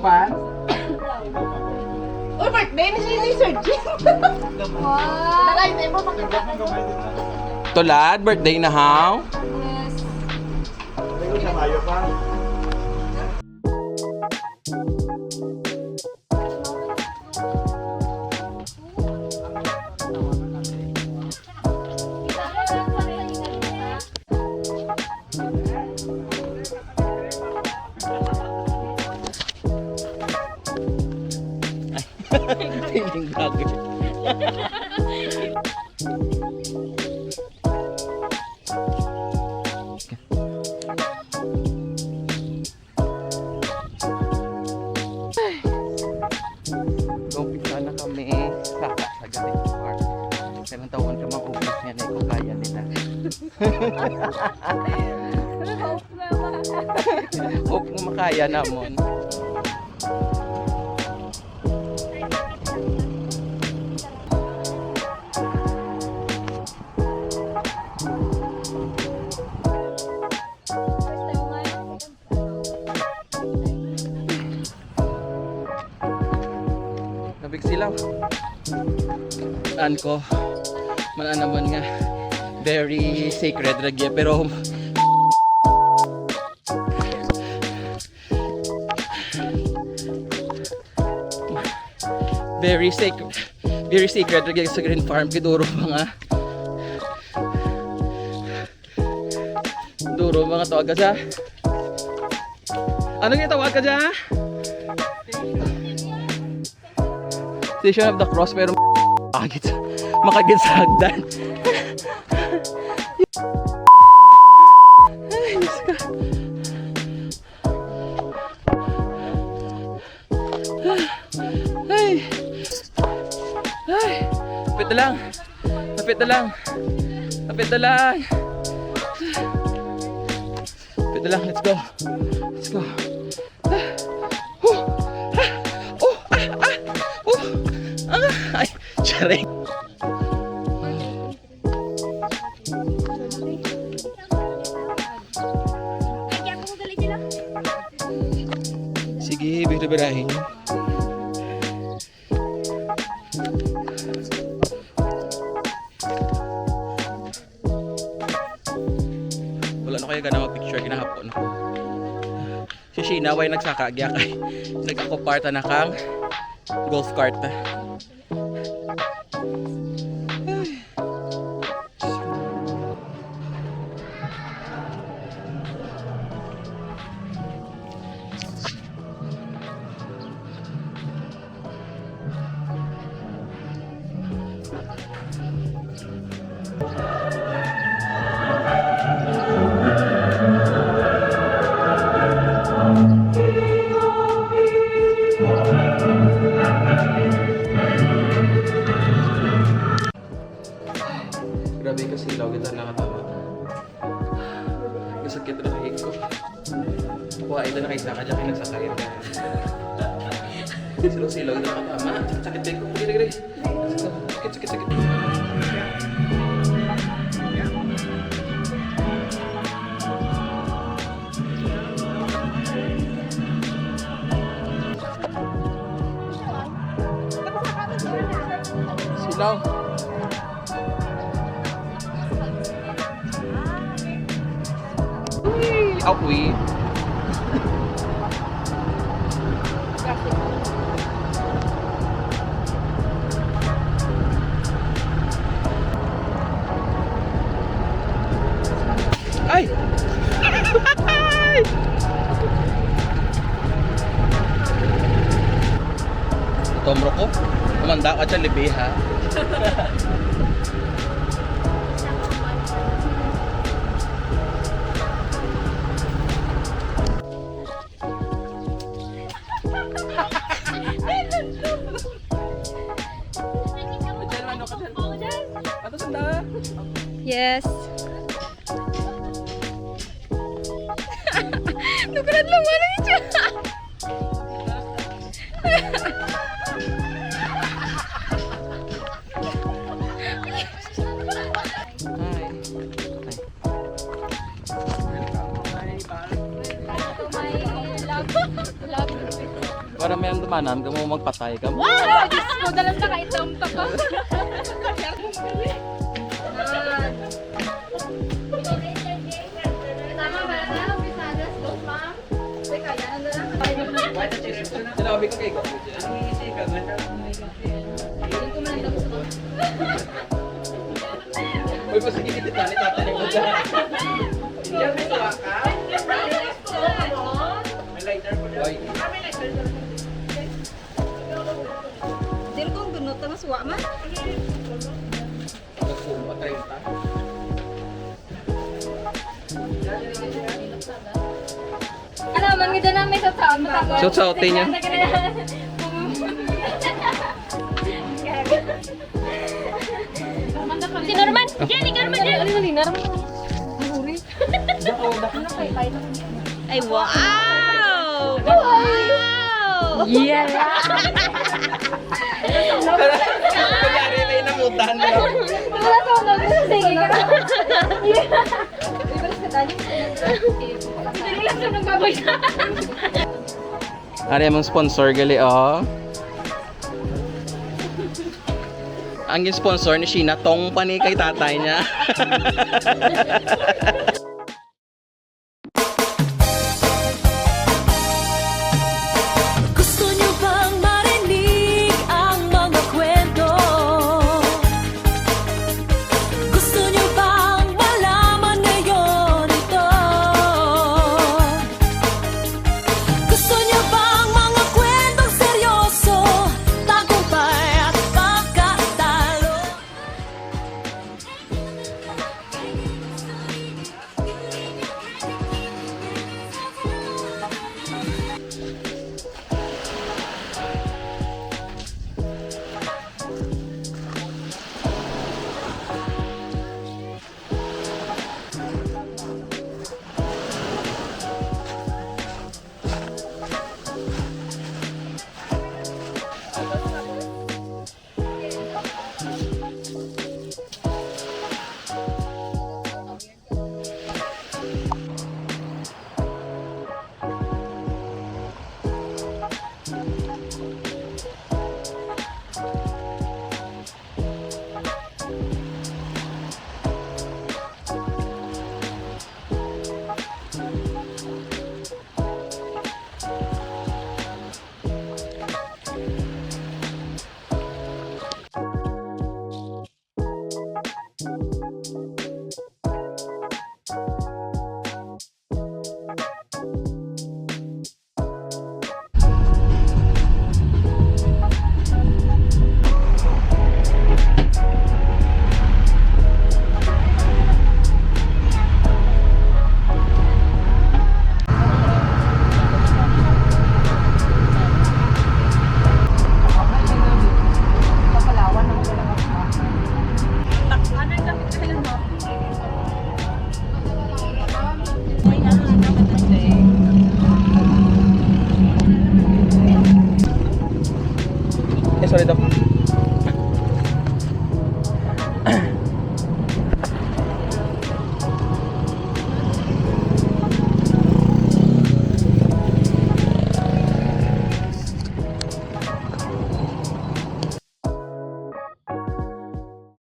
pan? Uy, birthday ni Sir Jim. Wow. Nakain mo makita. Tulad, birthday na how? Yes. Ito sa Mayo pa. Feeling bagay. Umpisa na kami sa Galing Park. Kailang taon ka mag-umpis niya na kung kaya nila. Hope mo makaya namon. Nabig silaw. An ko man naman nga very sacred ragya pero very sacred ragya sa Green Farm kiduro mga tawag ka sa ano nga tawag ka dyan? Station of the Cross pero makagit sa hagdan. Ay, Diyos ka. Ay. Ay. Lapit na lang. Lapit na lang. Lapit na lang. Lapit na lang. Let's go. Let's go. Ay, charing. Sige, birahin. Wala na kayo ka na mag-picture kinahapon. Si Sheena, way nagsakagya kay nag-ako-parta na kang golf cart na. Grabe kasi ilaw kita nakatama. Kasakit na kahit ko. Kuha ito na kayo sa kanya kayo nagsakay na. Silaw-silaw kita nakatama. Sakit kayo ko. Gini-gini. Sakit. Silaw. Apoy. Ay! Tomro ko. Kumanda ka dyan, libeha. Yes. Nakulat lang wala yun siya. kanan, kung mo magpatay ka. Wow! Diyos ko, dalam na kaitong to ko. Tama ba na? Pisadas, dos, ma'am? Teka, yan na lang. Sinabi ko kay Go. Hindi ko man lang gusto. Uy, pasigilid ito, tatanim mo dyan. Hindi, may tuwa ka? May lighter po dyan. Dil kong gunot ang suwa man. Nagpulo, 30. Ano man ganda na may sasaon mo tapos. Shout-outin niya. Si Norman! Yan, ikaw naman yan! Ano ni Norman? Mahuri. Ay, wow! Wow! Yeah! Kunyari, may namutan. Wala ko na sige ka. Ibalas ka tayo. Dali lang siya ng baboy na. Ari mong sponsor gali oh. Ang sponsor ni Sheena tong pani kay tatay niya.